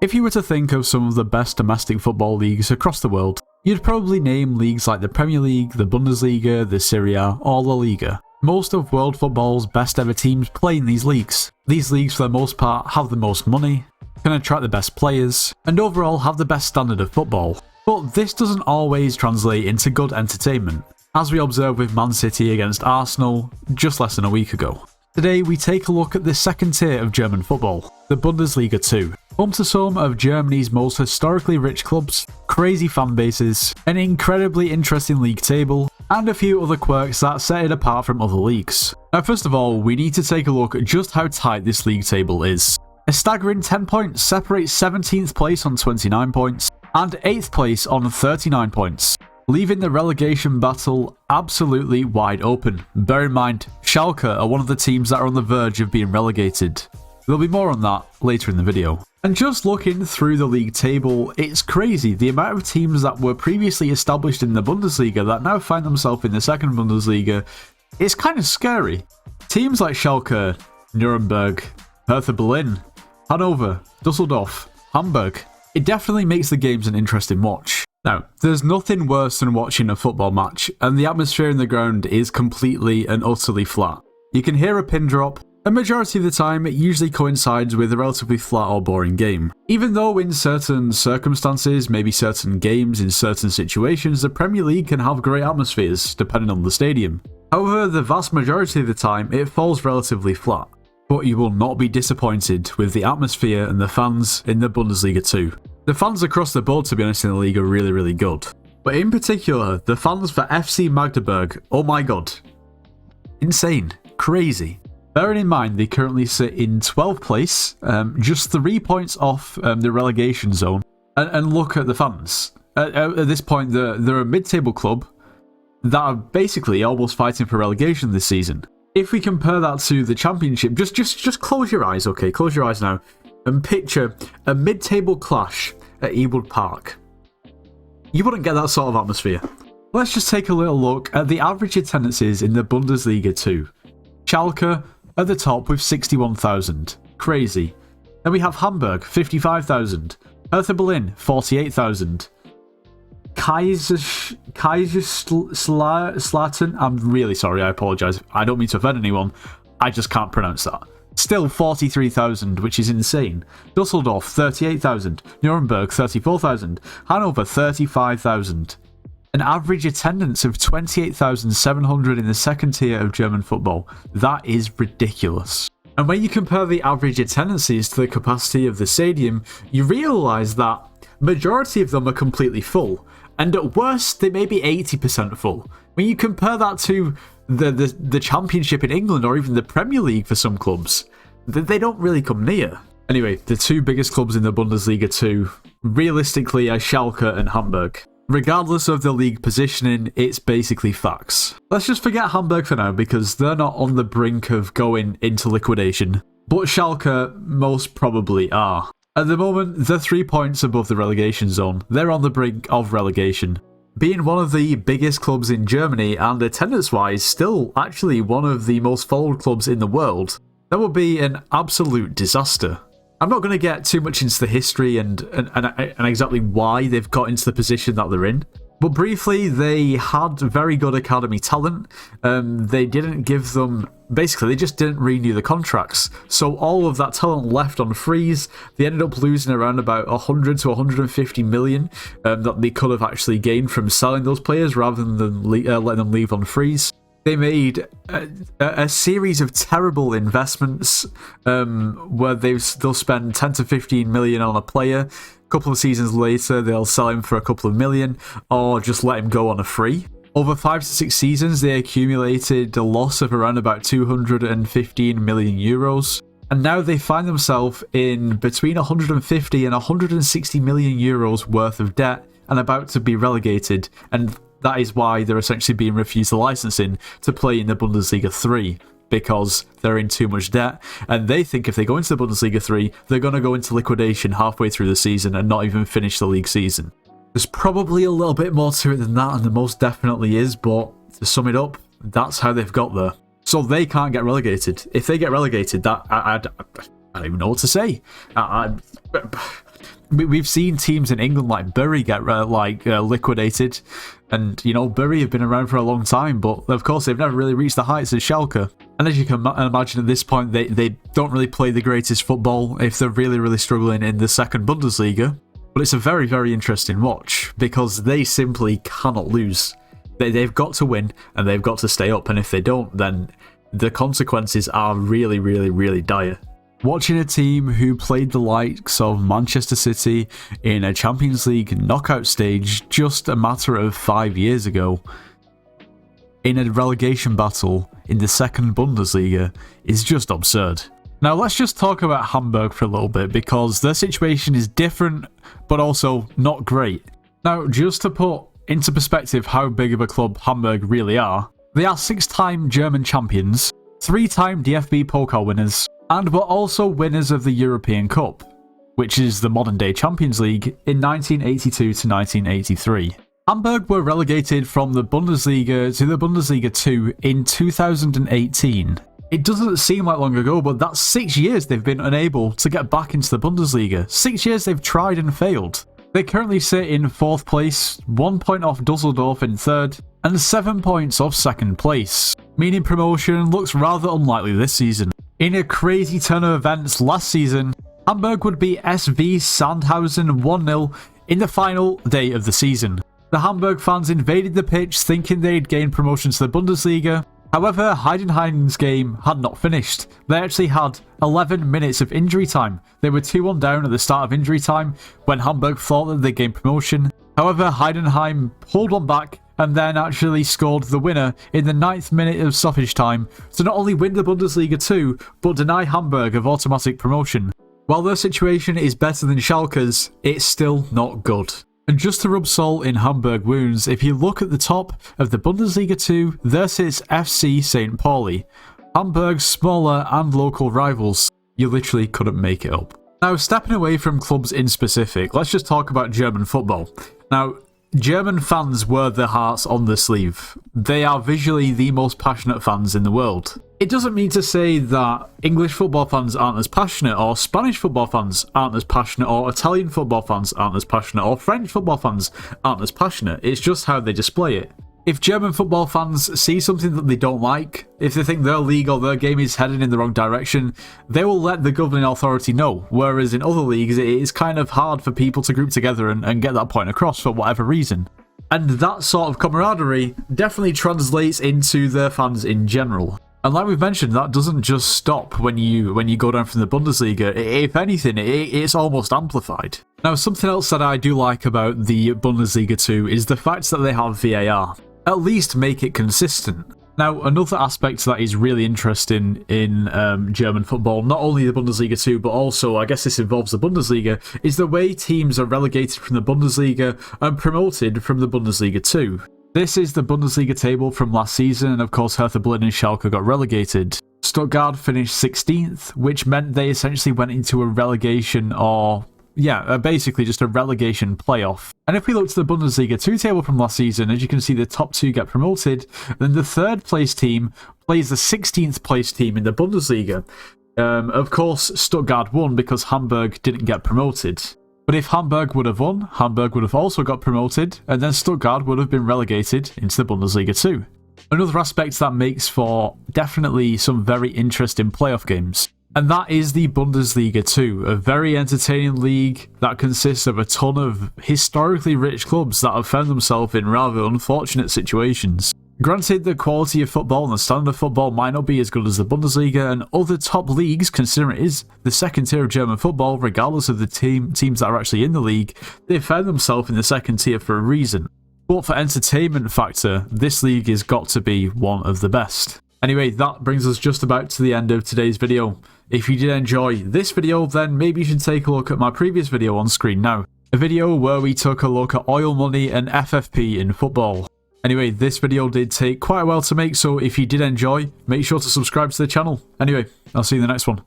If you were to think of some of the best domestic football leagues across the world, you'd probably name leagues like the Premier League, the Bundesliga, the Serie A, or La Liga. Most of world football's best ever teams play in these leagues. These leagues for the most part have the most money, can attract the best players, and overall have the best standard of football. But this doesn't always translate into good entertainment, as we observed with Man City against Arsenal just less than a week ago. Today we take a look at the second tier of German football, the Bundesliga 2. Home to some of Germany's most historically rich clubs, crazy fan bases, an incredibly interesting league table, and a few other quirks that set it apart from other leagues. Now first of all, we need to take a look at just how tight this league table is. A staggering 10 points separates 17th place on 29 points, and 8th place on 39 points, leaving the relegation battle absolutely wide open. Bear in mind, Schalke are one of the teams that are on the verge of being relegated. There'll be more on that later in the video. And just looking through the league table, it's crazy the amount of teams that were previously established in the Bundesliga that now find themselves in the second Bundesliga. It's kind of scary. Teams like Schalke, Nuremberg, Hertha Berlin, Hannover, Dusseldorf, Hamburg. It definitely makes the games an interesting watch. Now, there's nothing worse than watching a football match, and the atmosphere in the ground is completely and utterly flat. You can hear a pin drop. A majority of the time, it usually coincides with a relatively flat or boring game. Even though in certain circumstances, maybe certain games in certain situations, the Premier League can have great atmospheres, depending on the stadium. However, the vast majority of the time, it falls relatively flat. But you will not be disappointed with the atmosphere and the fans in the Bundesliga 2. The fans across the board, to be honest, in the league are really, really good. But in particular, the fans for FC Magdeburg, oh my god. Insane. Crazy. Bearing in mind they currently sit in 12th place, just 3 points off the relegation zone, and look at the fans. At this point, they're a mid-table club that are basically almost fighting for relegation this season. If we compare that to the Championship, just close your eyes, okay? Close your eyes now, and picture a mid-table clash at Ewood Park. You wouldn't get that sort of atmosphere. Let's just take a little look at the average attendances in the Bundesliga 2. Schalke at the top with 61,000. Crazy. Then we have Hamburg, 55,000. Hertha Berlin, 48,000. Kaiserslautern, I'm really sorry, I apologise. I don't mean to offend anyone. I just can't pronounce that. Still 43,000, which is insane. Dusseldorf, 38,000. Nuremberg, 34,000. Hanover, 35,000. An average attendance of 28,700 in the second tier of German football. That is ridiculous. And when you compare the average attendances to the capacity of the stadium, you realise that majority of them are completely full. And at worst, they may be 80% full. When you compare that to the Championship in England or even the Premier League for some clubs, they don't really come near. Anyway, the two biggest clubs in the Bundesliga 2, realistically, are Schalke and Hamburg. Regardless of the league positioning, it's basically facts. Let's just forget Hamburg for now because they're not on the brink of going into liquidation. But Schalke most probably are. At the moment, they're 3 points above the relegation zone. They're on the brink of relegation. Being one of the biggest clubs in Germany and attendance-wise still actually one of the most followed clubs in the world, that would be an absolute disaster. I'm not going to get too much into the history and exactly why they've got into the position that they're in. But briefly, they had very good academy talent. They didn't give them... Basically, they just didn't renew the contracts. So all of that talent left on freeze. They ended up losing around about 100 to 150 million that they could have actually gained from selling those players rather than letting them leave on freeze. They made a series of terrible investments where they'll spend 10 to 15 million on a player. A couple of seasons later, they'll sell him for a couple of million or just let him go on a free. Over 5 to 6 seasons, they accumulated a loss of around about 215 million euros. And now they find themselves in between 150 and 160 million euros worth of debt and about to be relegated. And that is why they're essentially being refused the licensing to play in the Bundesliga 3, because they're in too much debt, and they think if they go into the Bundesliga 3, they're going to go into liquidation halfway through the season and not even finish the league season. There's probably a little bit more to it than that, and there most definitely is, but to sum it up, that's how they've got there. So they can't get relegated. If they get relegated, that I don't even know what to say. We've seen teams in England like Bury get liquidated, and you know, Bury have been around for a long time, but of course they've never really reached the heights of Schalke. And as you can imagine, at this point they don't really play the greatest football if they're really struggling in the second Bundesliga. But it's a very interesting watch because they simply cannot lose. They've got to win and they've got to stay up, and if they don't, then the consequences are really dire. Watching a team who played the likes of Manchester City in a Champions League knockout stage just a matter of 5 years ago in a relegation battle in the second Bundesliga is just absurd. Now let's just talk about Hamburg for a little bit because their situation is different but also not great. Now, just to put into perspective how big of a club Hamburg really are, they are 6-time German champions, 3-time DFB Pokal winners, and were also winners of the European Cup, which is the modern-day Champions League, in 1982 to 1983. Hamburg were relegated from the Bundesliga to the Bundesliga 2 in 2018. It doesn't seem like long ago, but that's 6 years they've been unable to get back into the Bundesliga. 6 years they've tried and failed. They currently sit in 4th place, 1 point off Dusseldorf in 3rd, and 7 points off 2nd place, meaning promotion looks rather unlikely this season. In a crazy turn of events last season, Hamburg would beat SV Sandhausen 1-0 in the final day of the season. The Hamburg fans invaded the pitch thinking they'd gain promotion to the Bundesliga. However, Heidenheim's game had not finished. They actually had 11 minutes of injury time. They were 2-1 down at the start of injury time when Hamburg thought that they gained promotion. However, Heidenheim pulled one back and then actually scored the winner in the 9th minute of stoppage time to not only win the Bundesliga 2, but deny Hamburg of automatic promotion. While their situation is better than Schalke's, it's still not good. And just to rub salt in Hamburg wounds, if you look at the top of the Bundesliga 2, there sits FC St. Pauli, Hamburg's smaller and local rivals. You literally couldn't make it up. Now, stepping away from clubs in specific, let's just talk about German football. Now, German fans wear their hearts on their sleeve. They are visually the most passionate fans in the world. It doesn't mean to say that English football fans aren't as passionate, or Spanish football fans aren't as passionate, or Italian football fans aren't as passionate, or French football fans aren't as passionate. It's just how they display it. If German football fans see something that they don't like, if they think their league or their game is heading in the wrong direction, they will let the governing authority know, whereas in other leagues it is kind of hard for people to group together and get that point across for whatever reason. And that sort of camaraderie definitely translates into their fans in general. And like we've mentioned, that doesn't just stop when you go down from the Bundesliga. If anything, it's almost amplified. Now, something else that I do like about the Bundesliga 2 is the fact that they have VAR. At least make it consistent. Now, another aspect that is really interesting in German football, not only the Bundesliga 2, but also, I guess this involves the Bundesliga, is the way teams are relegated from the Bundesliga and promoted from the Bundesliga 2. This is the Bundesliga table from last season, and of course Hertha Berlin and Schalke got relegated. Stuttgart finished 16th, which meant they essentially went into a relegation basically just a relegation playoff. And if we look to the Bundesliga 2 table from last season, as you can see, the top 2 get promoted, then the 3rd place team plays the 16th place team in the Bundesliga. Of course, Stuttgart won because Hamburg didn't get promoted. But if Hamburg would have won, Hamburg would have also got promoted, and then Stuttgart would have been relegated into the Bundesliga 2. Another aspect that makes for definitely some very interesting playoff games. And that is the Bundesliga 2, a very entertaining league that consists of a ton of historically rich clubs that have found themselves in rather unfortunate situations. Granted, the quality of football and the standard of football might not be as good as the Bundesliga and other top leagues, considering it is the second tier of German football, regardless of the teams that are actually in the league. They've found themselves in the second tier for a reason. But for entertainment factor, this league has got to be one of the best. Anyway, that brings us just about to the end of today's video. If you did enjoy this video, then maybe you should take a look at my previous video on screen now. A video where we took a look at oil money and FFP in football. Anyway, this video did take quite a while to make, so if you did enjoy, make sure to subscribe to the channel. Anyway, I'll see you in the next one.